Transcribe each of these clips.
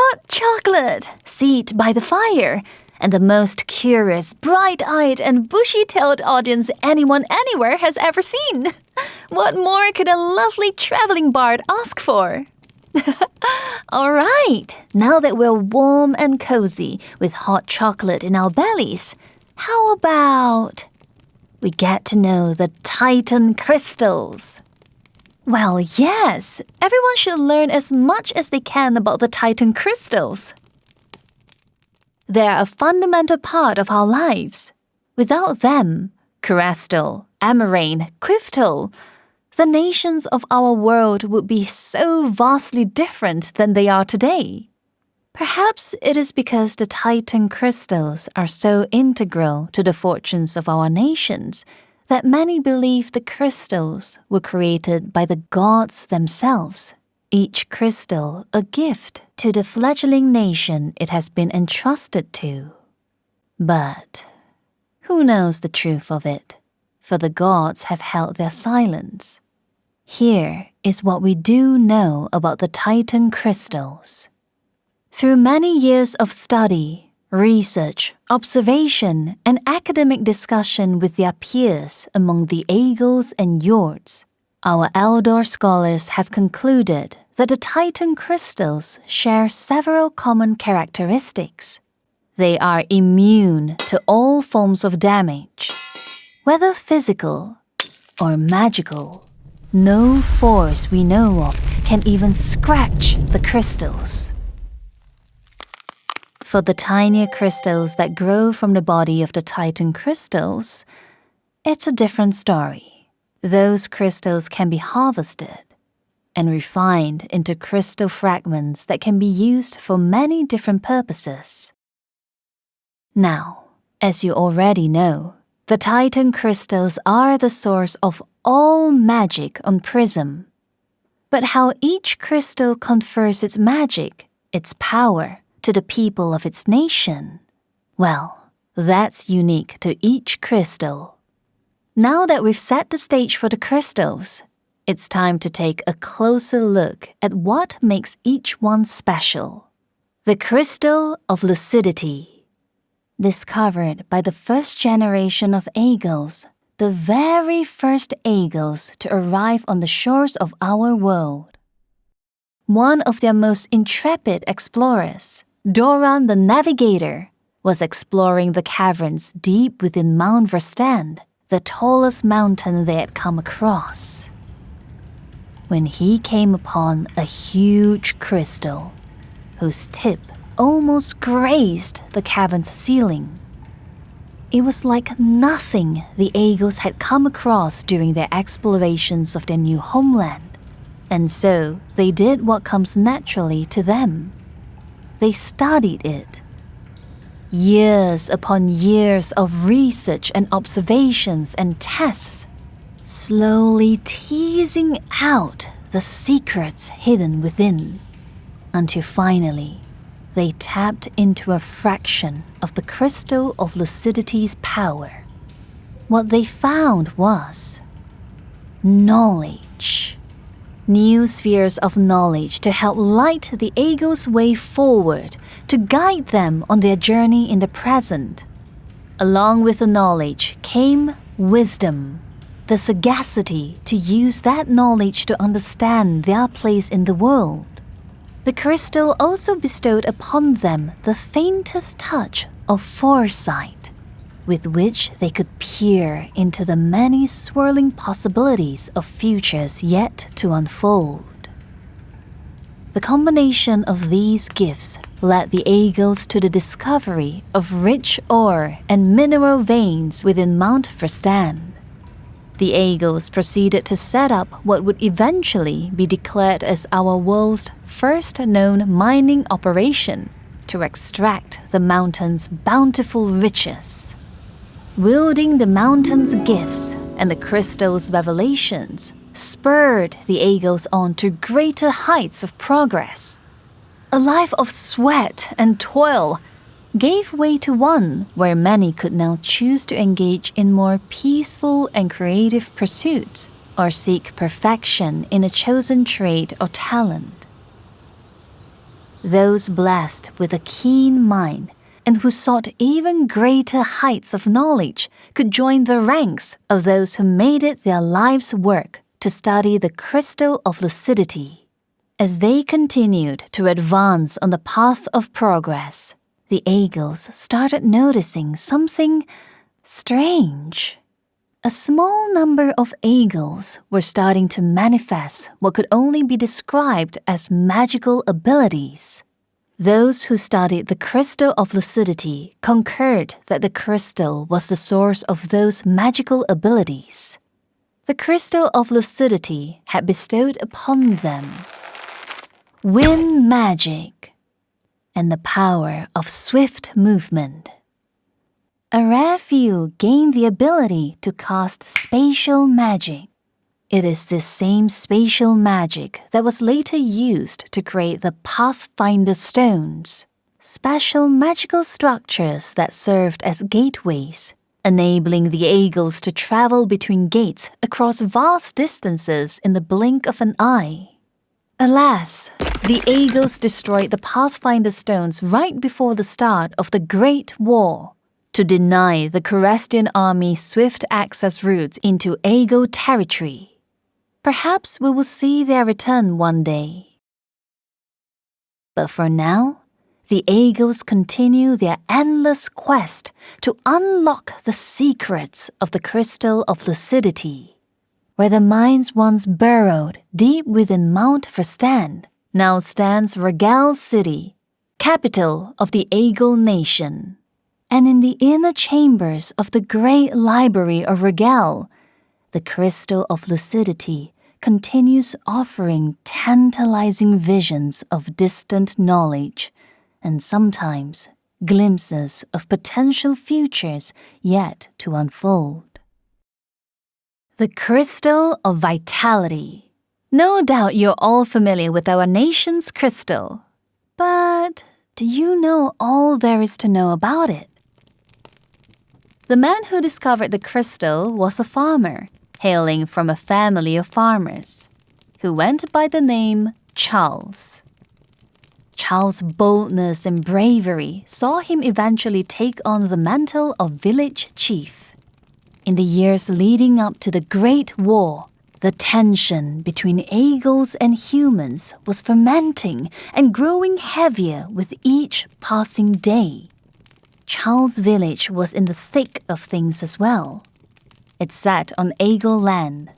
hot chocolate, seated by the fire, and the most curious, bright-eyed, and bushy-tailed audience anyone anywhere has ever seen. What more could a lovely traveling bard ask for? All right, now that we're warm and cozy with hot chocolate in our bellies, how about we get to know the Titan crystals? Well, yes, everyone should learn as much as they can about the Titan crystals. They're a fundamental part of our lives. Without them, crystal, amarane, crystal, the nations of our world would be so vastly different than they are today. Perhaps it is because the Titan crystals are so integral to the fortunes of our nations that many believe the crystals were created by the gods themselves, each crystal a gift to the fledgling nation it has been entrusted to. But who knows the truth of it? For the gods have held their silence. Here is what we do know about the Titan crystals. Through many years of study, research, observation, and academic discussion with their peers among the Agals and Yords, our Eldor scholars have concluded that the Titan crystals share several common characteristics. They are immune to all forms of damage, whether physical or magical. No force we know of can even scratch the crystals. For the tinier crystals that grow from the body of the Titan crystals, it's a different story. Those crystals can be harvested and refined into crystal fragments that can be used for many different purposes. Now, as you already know, the Titan crystals are the source of all magic on Prism. But how each crystal confers its magic, its power, to the people of its nation, well, that's unique to each crystal. Now that we've set the stage for the crystals, it's time to take a closer look at what makes each one special. The Crystal of Lucidity. Discovered by the first generation of Agals, the very first Agals to arrive on the shores of our world. One of their most intrepid explorers, Doran the Navigator, was exploring the caverns deep within Mount Verstand, the tallest mountain they had come across, when he came upon a huge crystal whose tip almost grazed the cavern's ceiling. It was like nothing the Agals had come across during their explorations of their new homeland, and so they did what comes naturally to them. They studied it. Years upon years of research and observations and tests, slowly teasing out the secrets hidden within, until finally they tapped into a fraction of the Crystal of Lucidity's power. What they found was knowledge. New spheres of knowledge to help light the Agals' way forward, to guide them on their journey in the present. Along with the knowledge came wisdom, the sagacity to use that knowledge to understand their place in the world. The crystal also bestowed upon them the faintest touch of foresight, with which they could peer into the many swirling possibilities of futures yet to unfold. The combination of these gifts led the Agals to the discovery of rich ore and mineral veins within Mount Verstand. The Agals proceeded to set up what would eventually be declared as our world's first known mining operation to extract the mountain's bountiful riches. Wielding the mountain's gifts and the crystal's revelations spurred the Agals on to greater heights of progress. A life of sweat and toil gave way to one where many could now choose to engage in more peaceful and creative pursuits or seek perfection in a chosen trade or talent. Those blessed with a keen mind and who sought even greater heights of knowledge could join the ranks of those who made it their life's work to study the crystal of lucidity. As they continued to advance on the path of progress, the eagles started noticing something strange. A small number of eagles were starting to manifest what could only be described as magical abilities. Those who studied the crystal of lucidity concurred that the crystal was the source of those magical abilities. The crystal of lucidity had bestowed upon them wind magic and the power of swift movement. A rare few gained the ability to cast spatial magic. It is this same spatial magic that was later used to create the Pathfinder stones, special magical structures that served as gateways, enabling the eagles to travel between gates across vast distances in the blink of an eye. Alas, the eagles destroyed the Pathfinder stones right before the start of the Great War to deny the Kerastian army swift access routes into eagle territory. Perhaps we will see their return one day. But for now, the eagles continue their endless quest to unlock the secrets of the crystal of lucidity. Where the mines once burrowed deep within Mount Verstand, now stands Regel City, capital of the Eagle Nation. And in the inner chambers of the great library of Regel, the crystal of lucidity continues offering tantalizing visions of distant knowledge and sometimes glimpses of potential futures yet to unfold. The crystal of vitality. No doubt you're all familiar with our nation's crystal. But do you know all there is to know about it? The man who discovered the crystal was a farmer, hailing from a family of farmers, who went by the name Charles. Charles' boldness and bravery saw him eventually take on the mantle of village chief. In the years leading up to the Great War, the tension between eagles and humans was fermenting and growing heavier with each passing day. Charles' village was in the thick of things as well. It sat on eagle land.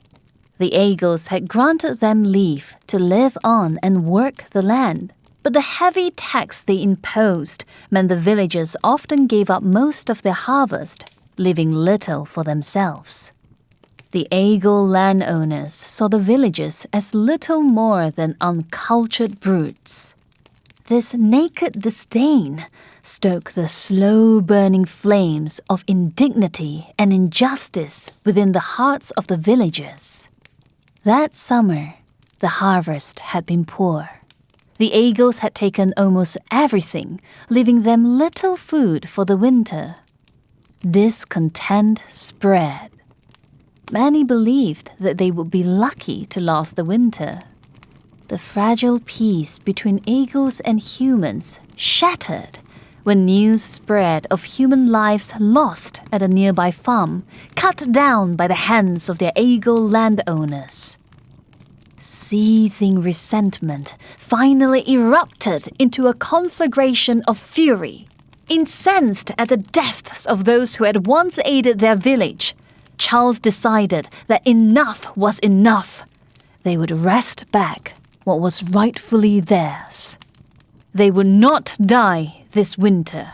The eagles had granted them leave to live on and work the land, but the heavy tax they imposed meant the villagers often gave up most of their harvest, leaving little for themselves. The eagle landowners saw the villagers as little more than uncultured brutes. This naked disdain stoked the slow-burning flames of indignity and injustice within the hearts of the villagers. That summer, the harvest had been poor. The eagles had taken almost everything, leaving them little food for the winter. Discontent spread. Many believed that they would be lucky to last the winter. The fragile peace between eagles and humans shattered when news spread of human lives lost at a nearby farm, cut down by the hands of their eagle landowners. Seething resentment finally erupted into a conflagration of fury. Incensed at the deaths of those who had once aided their village, Charles decided that enough was enough. They would wrest back what was rightfully theirs. They would not die this winter.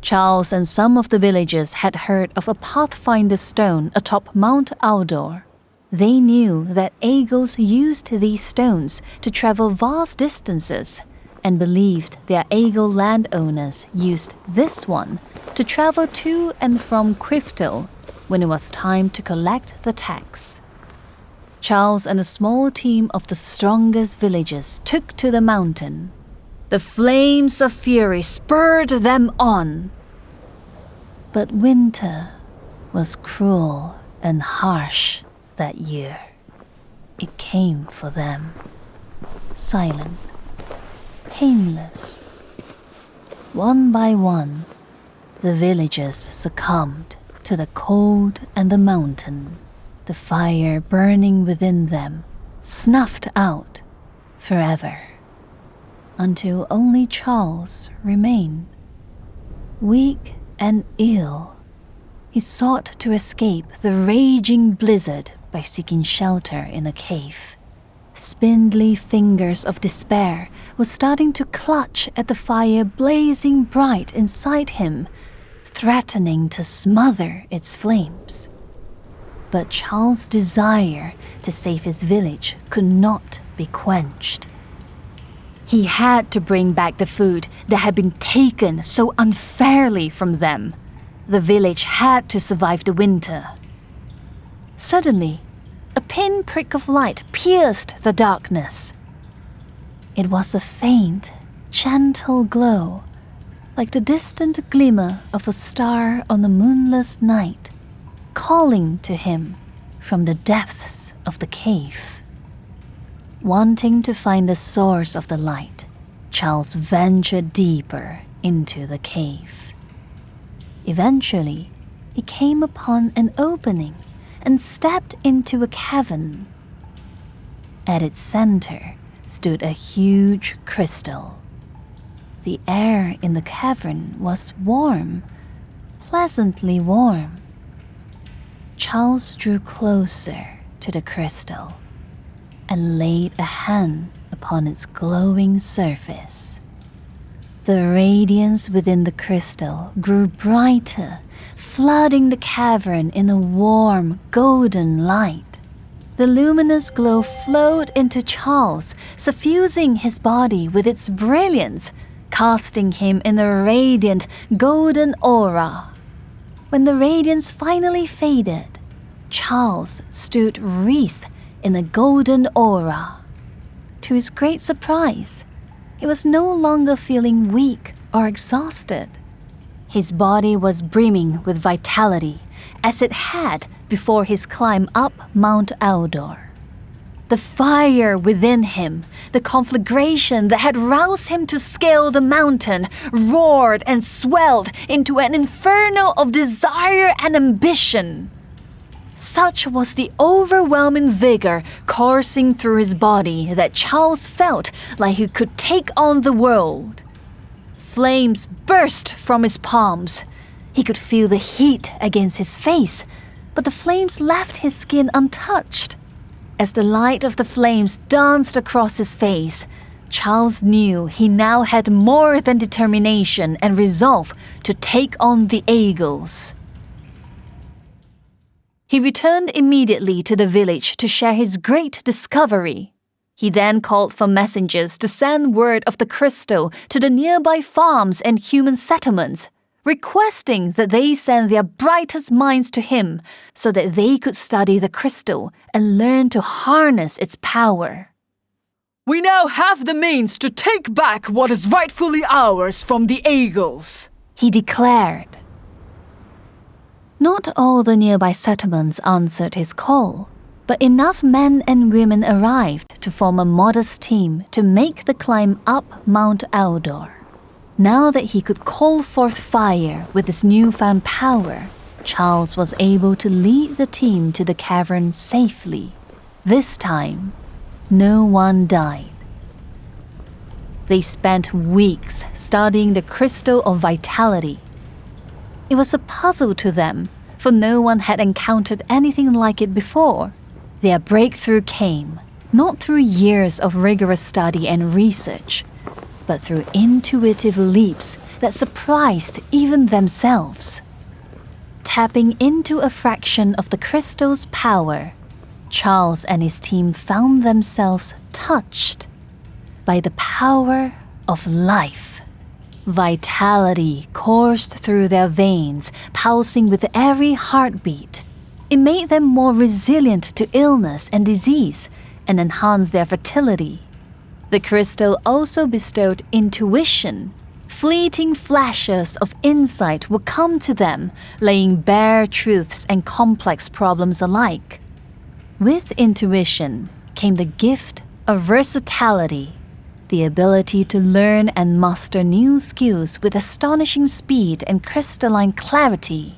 Charles and some of the villagers had heard of a Pathfinder stone atop Mount Aldor. They knew that eagles used these stones to travel vast distances and believed their eagle landowners used this one to travel to and from Quiftel when it was time to collect the tax. Charles and a small team of the strongest villagers took to the mountain. The flames of fury spurred them on. But winter was cruel and harsh that year. It came for them, silent, painless. One by one, the villagers succumbed to the cold and the mountain, the fire burning within them, snuffed out forever, until only Charles remained. Weak and ill, he sought to escape the raging blizzard by seeking shelter in a cave. Spindly fingers of despair were starting to clutch at the fire blazing bright inside him, threatening to smother its flames. But Charles' desire to save his village could not be quenched. He had to bring back the food that had been taken so unfairly from them. The village had to survive the winter. Suddenly, a pinprick of light pierced the darkness. It was a faint, gentle glow, like the distant glimmer of a star on a moonless night, calling to him from the depths of the cave. Wanting to find the source of the light, Charles ventured deeper into the cave. Eventually, he came upon an opening and stepped into a cavern. At its center stood a huge crystal. The air in the cavern was warm, pleasantly warm. Charles drew closer to the crystal and laid a hand upon its glowing surface. The radiance within the crystal grew brighter, flooding the cavern in a warm, golden light. The luminous glow flowed into Charles, suffusing his body with its brilliance, casting him in a radiant, golden aura. When the radiance finally faded, Charles stood wreathed in a golden aura. To his great surprise, he was no longer feeling weak or exhausted. His body was brimming with vitality, as it had before his climb up Mount Eldor. The fire within him, the conflagration that had roused him to scale the mountain, roared and swelled into an inferno of desire and ambition. Such was the overwhelming vigor coursing through his body that Charles felt like he could take on the world. Flames burst from his palms. He could feel the heat against his face, but the flames left his skin untouched. As the light of the flames danced across his face, Charles knew he now had more than determination and resolve to take on the Eagles. He returned immediately to the village to share his great discovery. He then called for messengers to send word of the crystal to the nearby farms and human settlements, requesting that they send their brightest minds to him so that they could study the crystal and learn to harness its power. "We now have the means to take back what is rightfully ours from the Eagles," he declared. Not all the nearby settlements answered his call, but enough men and women arrived to form a modest team to make the climb up Mount Eldor. Now that he could call forth fire with his newfound power, Charles was able to lead the team to the cavern safely. This time, no one died. They spent weeks studying the crystal of vitality. It was a puzzle to them, for no one had encountered anything like it before. Their breakthrough came, not through years of rigorous study and research, but through intuitive leaps that surprised even themselves. Tapping into a fraction of the crystal's power, Charles and his team found themselves touched by the power of life. Vitality coursed through their veins, pulsing with every heartbeat. It made them more resilient to illness and disease and enhanced their fertility. The crystal also bestowed intuition. Fleeting flashes of insight would come to them, laying bare truths and complex problems alike. With intuition came the gift of versatility. the ability to learn and master new skills with astonishing speed and crystalline clarity.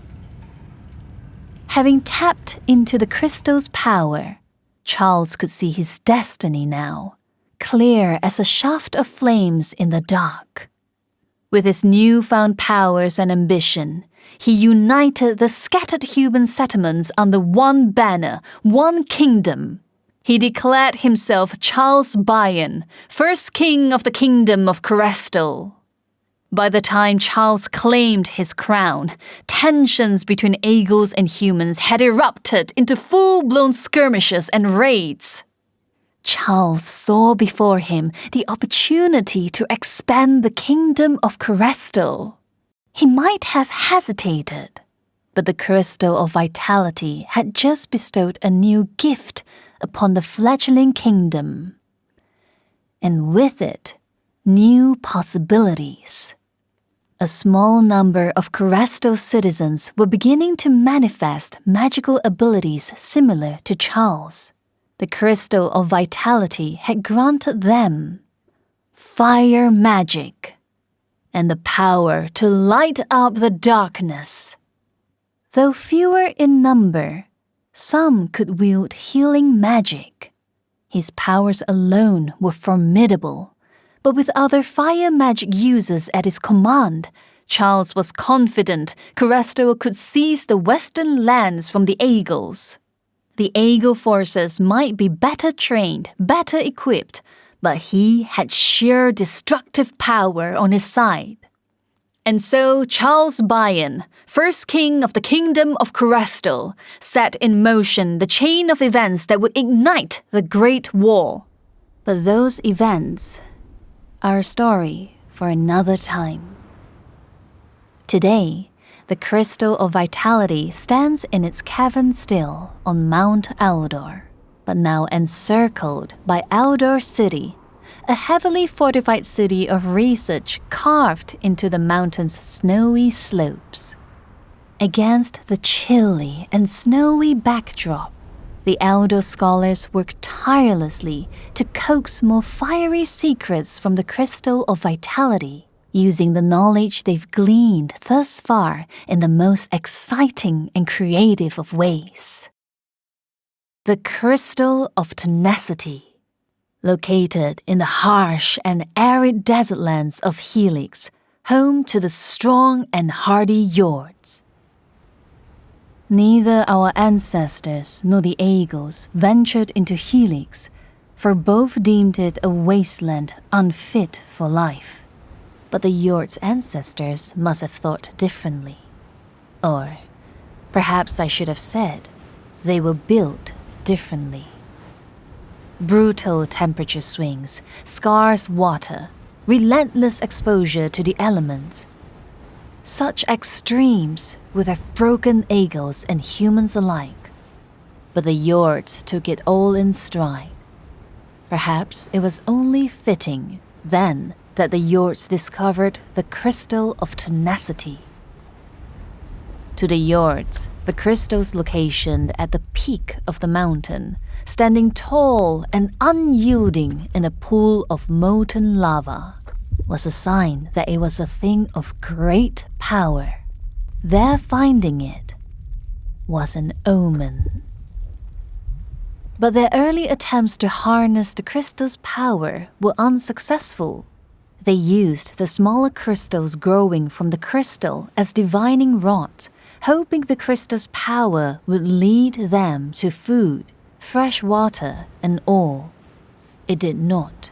Having tapped into the crystal's power, Charles could see his destiny now, clear as a shaft of flames in the dark. With his newfound powers and ambition, he united the scattered human settlements under one banner, one kingdom. He declared himself Charles Bion, first king of the kingdom of Crystal. By the time Charles claimed his crown, tensions between Eagles and humans had erupted into full-blown skirmishes and raids. Charles saw before him the opportunity to expand the kingdom of Crystal. He might have hesitated, but the Crystal of Vitality had just bestowed a new gift upon the fledgling kingdom. And with it, new possibilities. A small number of Crystal citizens were beginning to manifest magical abilities similar to Charles. The Crystal of Vitality had granted them fire magic and the power to light up the darkness. Though fewer in number, some could wield healing magic. His powers alone were formidable, but with other fire magic users at his command, Charles was confident Crystal could seize the western lands from the Eagles. The Eagle forces might be better trained, better equipped, but he had sheer destructive power on his side. And so Charles Bion, first king of the kingdom of Crystal, set in motion the chain of events that would ignite the Great War. But those events are a story for another time. Today, the Crystal of Vitality stands in its cavern still on Mount Aldor, but now encircled by Aldor City, a heavily fortified city of research carved into the mountain's snowy slopes. Against the chilly and snowy backdrop, the Aldor scholars work tirelessly to coax more fiery secrets from the Crystal of Vitality, using the knowledge they've gleaned thus far in the most exciting and creative of ways. The Crystal of Tenacity, located in the harsh and arid desert lands of Helix, home to the strong and hardy Yords. Neither our ancestors nor the Eagles ventured into Helix, for both deemed it a wasteland unfit for life. But the Yords' ancestors must have thought differently. Or, perhaps I should have said, they were built differently. Brutal temperature swings, scarce water, relentless exposure to the elements. Such extremes would have broken Eagles and humans alike. But the Yords took it all in stride. Perhaps it was only fitting, then, that the Yords discovered the Crystal of Tenacity. To the Yords, the crystal's location at the peak of the mountain, standing tall and unyielding in a pool of molten lava, was a sign that it was a thing of great power. Their finding it was an omen. But their early attempts to harness the crystal's power were unsuccessful. They used the smaller crystals growing from the crystal as divining rods, hoping the crystal's power would lead them to food, fresh water, and ore. It did not.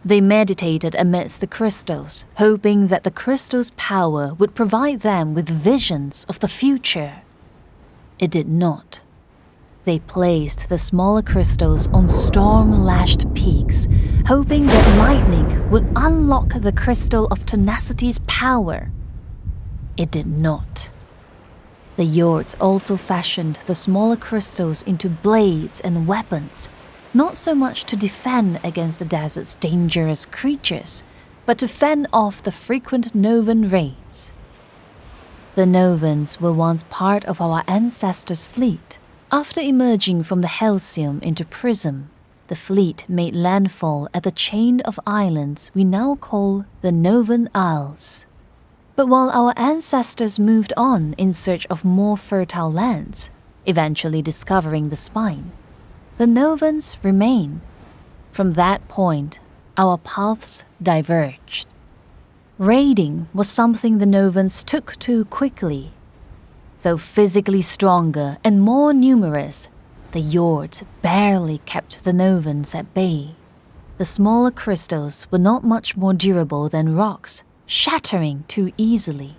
They meditated amidst the crystals, hoping that the crystal's power would provide them with visions of the future. It did not. They placed the smaller crystals on storm-lashed peaks, hoping that lightning would unlock the Crystal of Tenacity's power. It did not. The Yords also fashioned the smaller crystals into blades and weapons, not so much to defend against the desert's dangerous creatures, but to fend off the frequent Novan raids. The Novans were once part of our ancestors' fleet. After emerging from the Halcyon into Prism, the fleet made landfall at the chain of islands we now call the Novan Isles. But while our ancestors moved on in search of more fertile lands, eventually discovering the spine, the Novans remain. From that point, our paths diverged. Raiding was something the Novans took to quickly. Though physically stronger and more numerous, the Yords barely kept the Novans at bay. The smaller crystals were not much more durable than rocks, shattering too easily.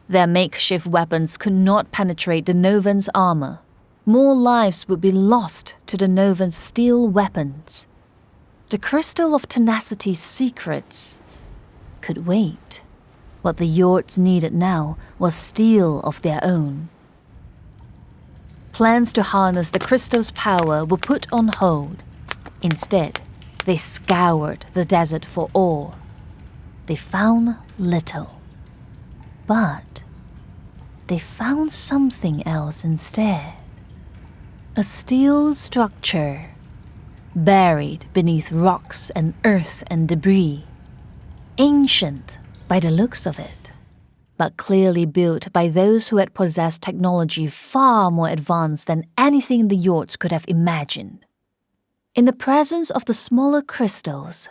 Their makeshift weapons could not penetrate the Novans' armor. More lives would be lost to the Novans' steel weapons. The Crystal of Tenacity's secrets could wait. What the Yords needed now was steel of their own. Plans to harness the crystal's power were put on hold. Instead, they scoured the desert for ore. They found little. But they found something else instead. A steel structure, buried beneath rocks and earth and debris. Ancient by the looks of it, but clearly built by those who had possessed technology far more advanced than anything the Yords could have imagined. In the presence of the smaller crystals,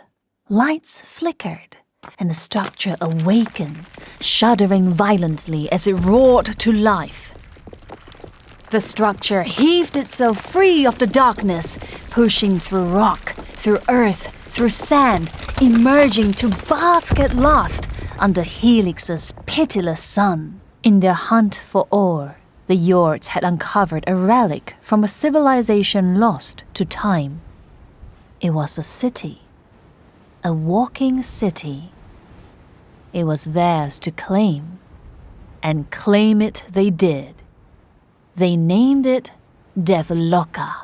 lights flickered, and the structure awakened, shuddering violently as it roared to life. The structure heaved itself free of the darkness, pushing through rock, through earth, through sand, emerging to bask at last under Helix's pitiless sun. In their hunt for ore, the Yords had uncovered a relic from a civilization lost to time. It was a city, a walking city. It was theirs to claim, and claim it they did. They named it Devloka,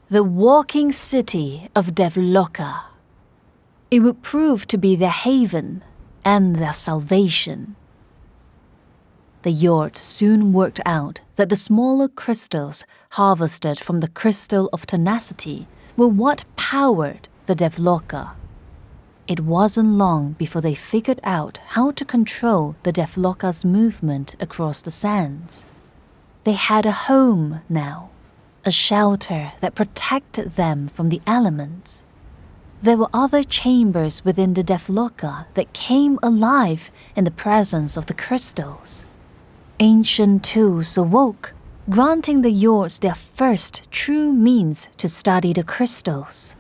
the walking city of Devloka. It would prove to be their haven and their salvation. The Yords soon worked out that the smaller crystals harvested from the Crystal of Tenacity were what powered the Devloka. It wasn't long before they figured out how to control the Devloka's movement across the sands. They had a home now, a shelter that protected them from the elements. There were other chambers within the Devloka that came alive in the presence of the crystals. Ancient tools awoke, granting the Yords their first true means to study the crystals.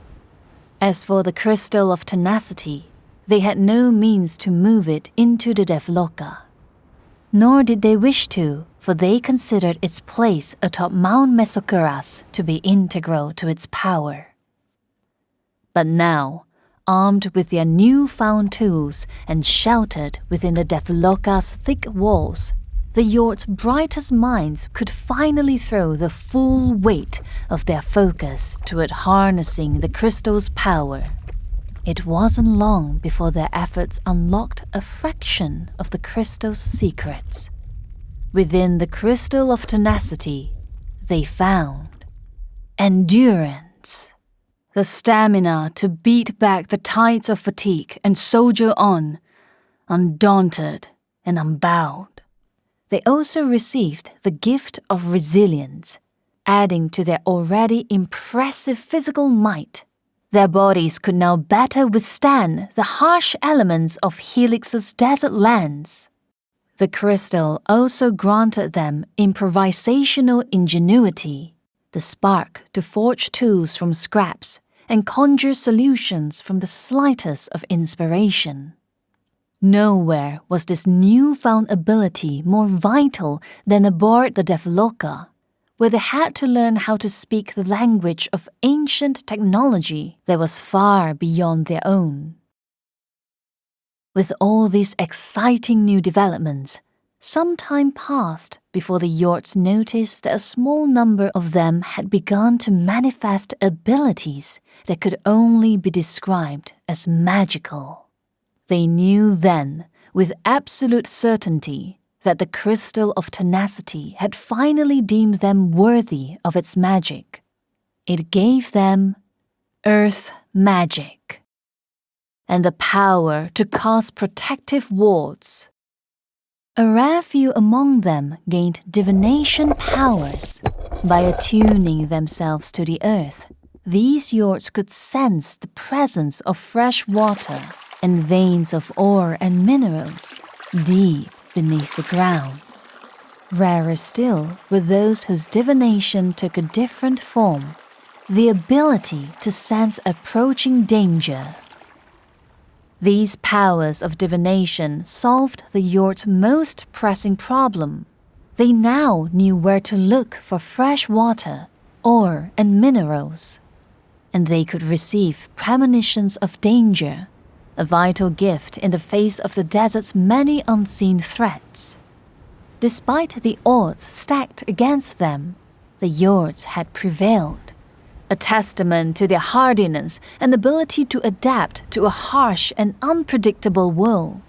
As for the Crystal of Tenacity, they had no means to move it into the Devloka. Nor did they wish to, for they considered its place atop Mount Mesokuras to be integral to its power. But now, armed with their newfound tools and sheltered within the Devloka's thick walls, the Yords' brightest minds could finally throw the full weight of their focus toward harnessing the crystal's power. It wasn't long before their efforts unlocked a fraction of the crystal's secrets. Within the Crystal of Tenacity, they found endurance, the stamina to beat back the tides of fatigue and soldier on, undaunted and unbowed. They also received the gift of resilience, adding to their already impressive physical might. Their bodies could now better withstand the harsh elements of Helix's desert lands. The crystal also granted them improvisational ingenuity, the spark to forge tools from scraps and conjure solutions from the slightest of inspiration. Nowhere was this newfound ability more vital than aboard the Devloka, where they had to learn how to speak the language of ancient technology that was far beyond their own. With all these exciting new developments, some time passed before the Yords noticed that a small number of them had begun to manifest abilities that could only be described as magical. They knew then, with absolute certainty, that the Crystal of Tenacity had finally deemed them worthy of its magic. It gave them earth magic, and the power to cast protective wards. A rare few among them gained divination powers. By attuning themselves to the earth, these Yords could sense the presence of fresh water and veins of ore and minerals deep beneath the ground. Rarer still were those whose divination took a different form, the ability to sense approaching danger. These powers of divination solved the Yords' most pressing problem. They now knew where to look for fresh water, ore, and minerals. And they could receive premonitions of danger, a vital gift in the face of the desert's many unseen threats. Despite the odds stacked against them, the Yords had prevailed, a testament to their hardiness and ability to adapt to a harsh and unpredictable world.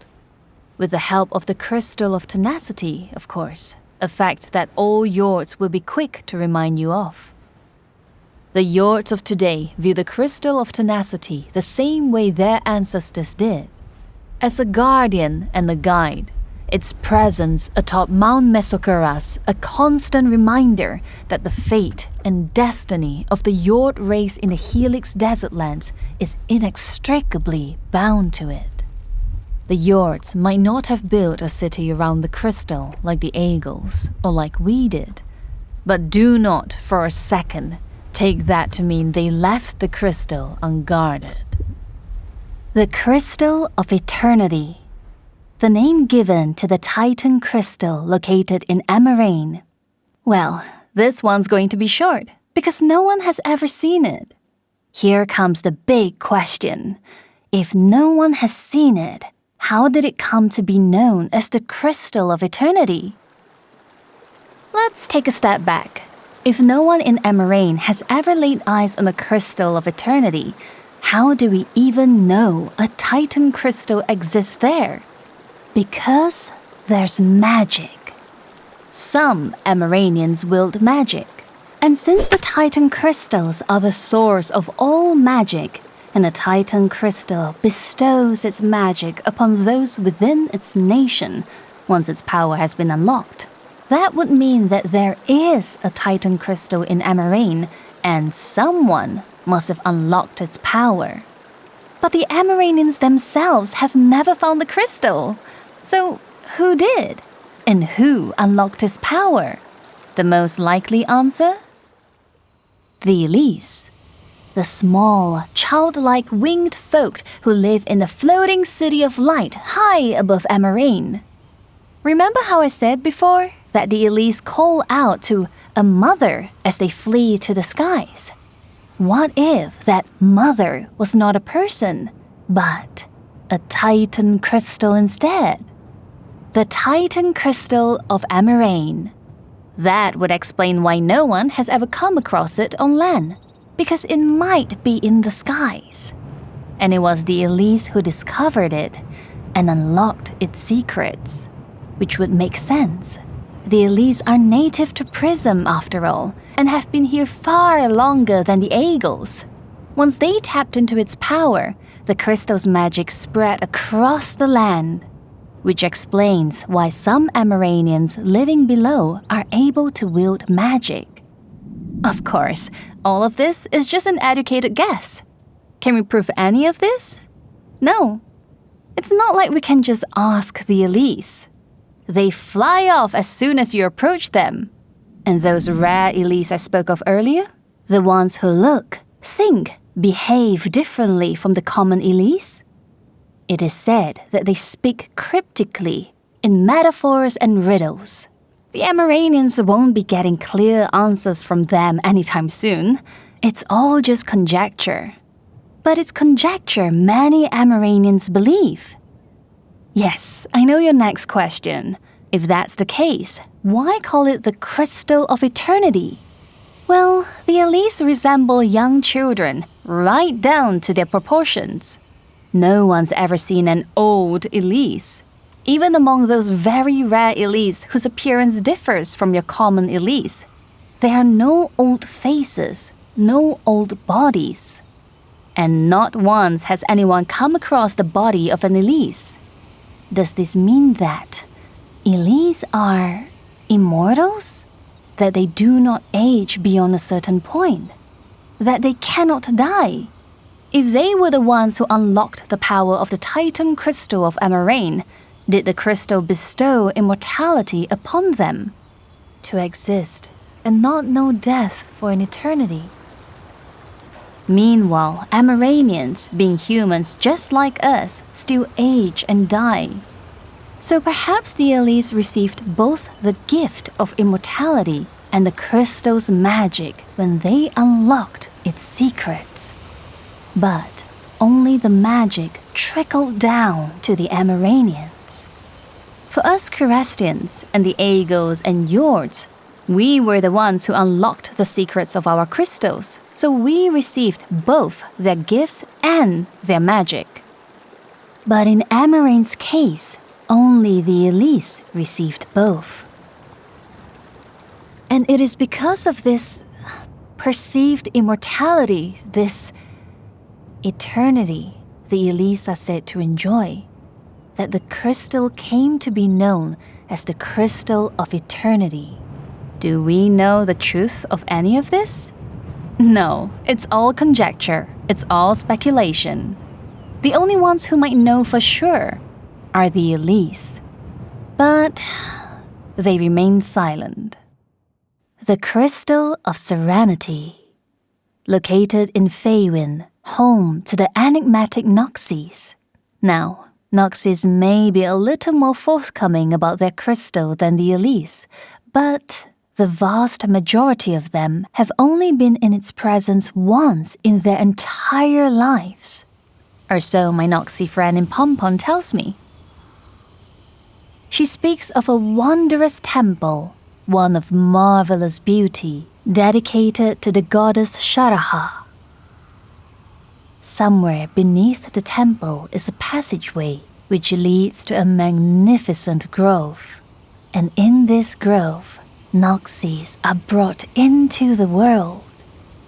With the help of the Crystal of Tenacity, of course, a fact that all Yords will be quick to remind you of. The Yords of today view the Crystal of Tenacity the same way their ancestors did, as a guardian and a guide. Its presence atop Mount Mesokeras, a constant reminder that the fate and destiny of the Yord race in the Helix Desert Lands is inextricably bound to it. The Yords might not have built a city around the crystal like the Eagles or like we did, but do not for a second take that to mean they left the crystal unguarded. The Crystal of Eternity, the name given to the Titan crystal located in Amarane. Well, this one's going to be short, because no one has ever seen it. Here comes the big question. If no one has seen it, how did it come to be known as the Crystal of Eternity? Let's take a step back. If no one in Amarane has ever laid eyes on the Crystal of Eternity, how do we even know a Titan crystal exists there? Because there's magic. Some Amaranians wield magic, and since the Titan crystals are the source of all magic, and a Titan crystal bestows its magic upon those within its nation once its power has been unlocked, that would mean that there is a Titan crystal in Amarane, and someone must have unlocked its power. But the Amaranians themselves have never found the crystal. So, who did? And who unlocked its power? The most likely answer? The Elise. The small, childlike winged folk who live in the floating city of light high above Amarane. Remember how I said before that the Elise call out to a mother as they flee to the skies? What if that mother was not a person, but a Titan crystal instead? The Titan crystal of Amarane. That would explain why no one has ever come across it on land, because it might be in the skies. And it was the Elise who discovered it and unlocked its secrets, which would make sense. The Elise are native to Prism after all, and have been here far longer than the Eagles. Once they tapped into its power, the crystal's magic spread across the land, which explains why some Amaranians living below are able to wield magic. Of course, all of this is just an educated guess. Can we prove any of this? No. It's not like we can just ask the Elise. They fly off as soon as you approach them. And those rare Elise I spoke of earlier, the ones who look, think, behave differently from the common Elise? It is said that they speak cryptically, in metaphors and riddles. The Amaranians won't be getting clear answers from them anytime soon. It's all just conjecture. But it's conjecture many Amaranians believe. Yes, I know your next question. If that's the case, why call it the Crystal of Eternity? Well, the Elise resemble young children, right down to their proportions. No one's ever seen an old Elise, even among those very rare Elise whose appearance differs from your common Elise. There are no old faces, no old bodies. And not once has anyone come across the body of an Elise. Does this mean that Elise are immortals? That they do not age beyond a certain point? That they cannot die? If they were the ones who unlocked the power of the Titan crystal of Amarane, did the crystal bestow immortality upon them? To exist and not know death for an eternity? Meanwhile, Amaranians, being humans just like us, still age and die. So perhaps the Elise received both the gift of immortality and the crystal's magic when they unlocked its secrets. But only the magic trickled down to the Amaranians. For us Curastians and the Aegils and Yords, we were the ones who unlocked the secrets of our crystals, so we received both their gifts and their magic. But in Amarane's case, only the Elise received both. And it is because of this perceived immortality, this eternity the Elise are said to enjoy, that the crystal came to be known as the Crystal of Eternity. Do we know the truth of any of this? No, it's all conjecture. It's all speculation. The only ones who might know for sure are the Elise. But they remain silent. The Crystal of Serenity. Located in Faewyn, home to the enigmatic Noxys. Now, Noxys may be a little more forthcoming about their crystal than the Elise, but the vast majority of them have only been in its presence once in their entire lives. Or so my Noxy friend in Pompon tells me. She speaks of a wondrous temple, one of marvelous beauty, dedicated to the goddess Sharaha. Somewhere beneath the temple is a passageway which leads to a magnificent grove. And in this grove, Noxys are brought into the world.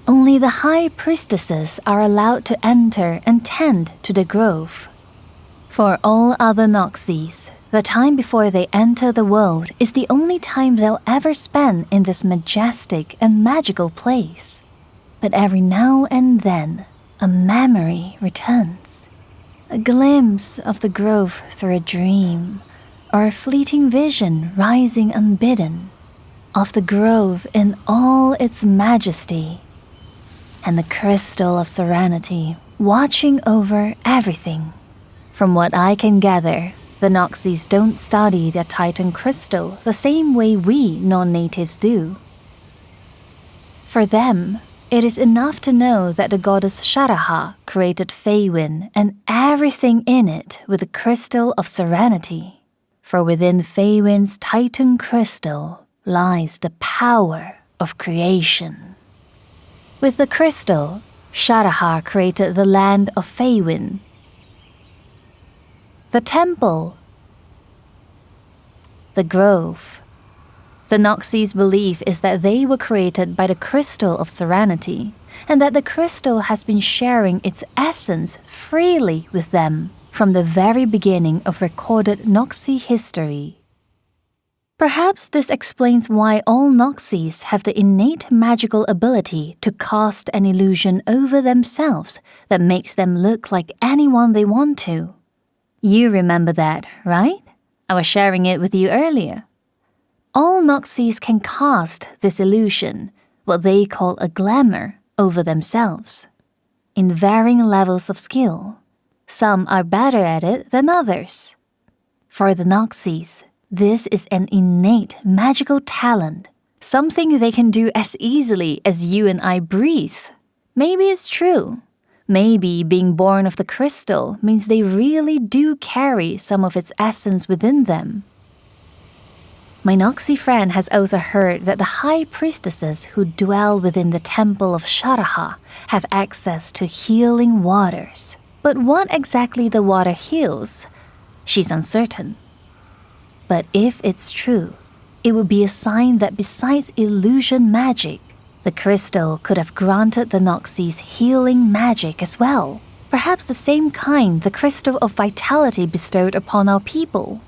Only the high priestesses are allowed to enter and tend to the grove. For all other Noxys, the time before they enter the world is the only time they'll ever spend in this majestic and magical place. But every now and then, a memory returns. A glimpse of the grove through a dream, or a fleeting vision rising unbidden, of the grove in all its majesty, and the Crystal of Serenity watching over everything. From what I can gather, the Noxys don't study their Titan crystal the same way we non-natives do. For them, it is enough to know that the goddess Sharaha created Faewyn and everything in it with the Crystal of Serenity. For within Faewyn's Titan crystal lies the power of creation. With the crystal, Sharaha created the land of Faewyn, the temple, the grove. The Noxys' belief is that they were created by the Crystal of Serenity, and that the crystal has been sharing its essence freely with them from the very beginning of recorded Noxy history. Perhaps this explains why all Noxys have the innate magical ability to cast an illusion over themselves that makes them look like anyone they want to. You remember that, right? I was sharing it with you earlier. All Noxys can cast this illusion, what they call a glamour, over themselves, in varying levels of skill. Some are better at it than others. For the Noxys, this is an innate magical talent, something they can do as easily as you and I breathe. Maybe it's true. Maybe being born of the crystal means they really do carry some of its essence within them. My Noxy friend has also heard that the high priestesses who dwell within the temple of Sharaha have access to healing waters. But what exactly the water heals, she's uncertain. But if it's true, it would be a sign that besides illusion magic, The crystal could have granted the Noxys healing magic as well, perhaps the same kind the crystal of vitality bestowed upon our people.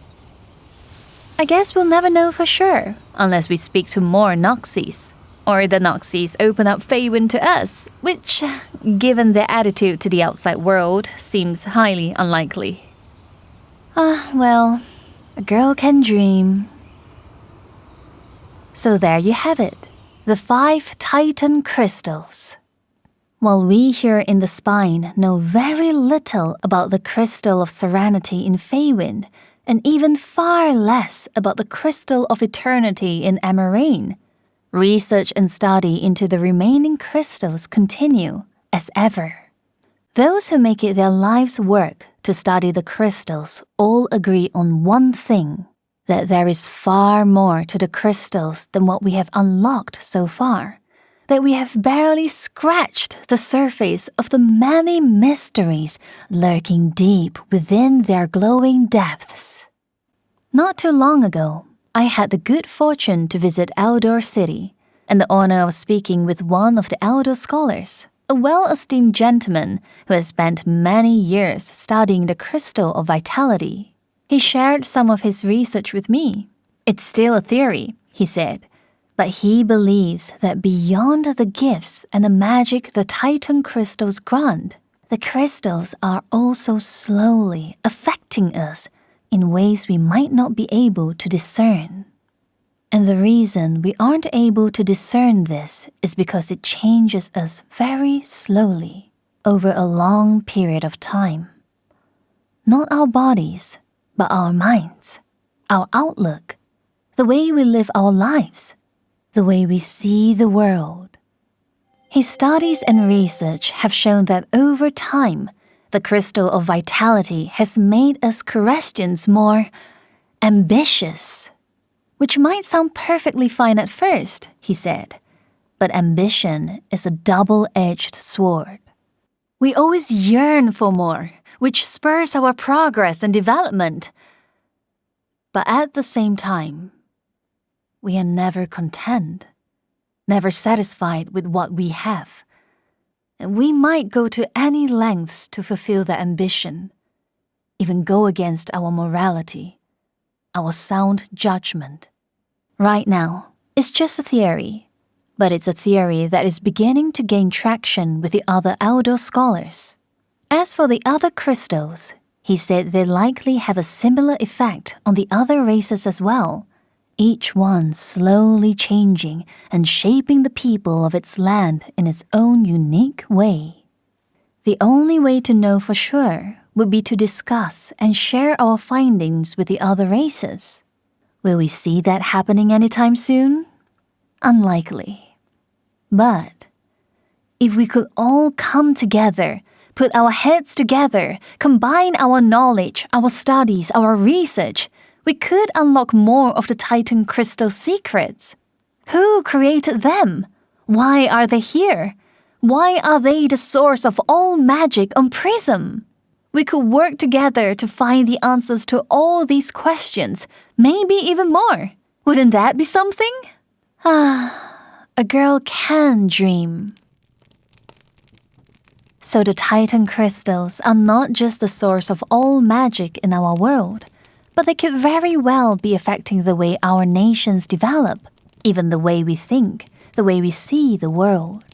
I guess we'll never know for sure, unless we speak to more Noxys, or the Noxys open up Feywind to us, which, given their attitude to the outside world, seems highly unlikely. Well, a girl can dream. So there you have it, the 5 Titan crystals. While we here in the Spine know very little about the crystal of serenity in Feywind, and even far less about the crystal of eternity in Emerain, research and study into the remaining crystals continue as ever. Those who make it their life's work to study the crystals all agree on one thing, that there is far more to the crystals than what we have unlocked so far, that we have barely scratched the surface of the many mysteries lurking deep within their glowing depths. Not too long ago, I had the good fortune to visit Eldor City, and the honor of speaking with one of the Eldor scholars, a well-esteemed gentleman who has spent many years studying the crystal of vitality. He shared some of his research with me. It's still a theory, he said, but he believes that beyond the gifts and the magic the Titan crystals grant, the crystals are also slowly affecting us in ways we might not be able to discern. And the reason we aren't able to discern this is because it changes us very slowly over a long period of time. Not our bodies, but our minds, our outlook, the way we live our lives, the way we see the world. His studies and research have shown that over time, the crystal of vitality has made us Corestians more ambitious, which might sound perfectly fine at first, he said, but ambition is a double-edged sword. We always yearn for more, which spurs our progress and development. But at the same time, we are never content, never satisfied with what we have. And we might go to any lengths to fulfill that ambition, even go against our morality, our sound judgment. Right now, it's just a theory, but it's a theory that is beginning to gain traction with the other Eldor scholars. As for the other crystals, he said they likely have a similar effect on the other races as well, each one slowly changing and shaping the people of its land in its own unique way. The only way to know for sure would be to discuss and share our findings with the other races. Will we see that happening anytime soon? Unlikely. But if we could all come together, put our heads together, combine our knowledge, our studies, our research, we could unlock more of the Titan crystal secrets. Who created them? Why are they here? Why are they the source of all magic on Prism? We could work together to find the answers to all these questions, maybe even more. Wouldn't that be something? A girl can dream. So the Titan crystals are not just the source of all magic in our world, but they could very well be affecting the way our nations develop, even the way we think, the way we see the world.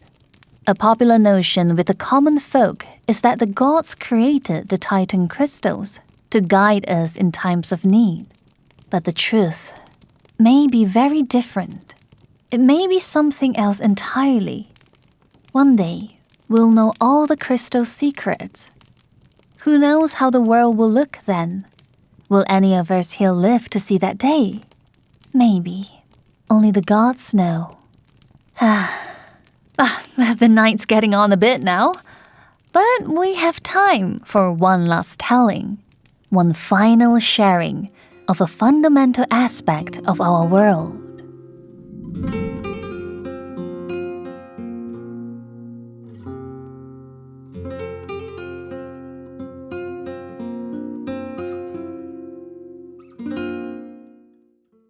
A popular notion with the common folk is that the gods created the Titan crystals to guide us in times of need. But the truth may be very different. It may be something else entirely. One day, we'll know all the crystal secrets. Who knows how the world will look then? Will any of us here live to see that day? Maybe. Only the gods know. The night's getting on a bit now. But we have time for one last telling, one final sharing of a fundamental aspect of our world.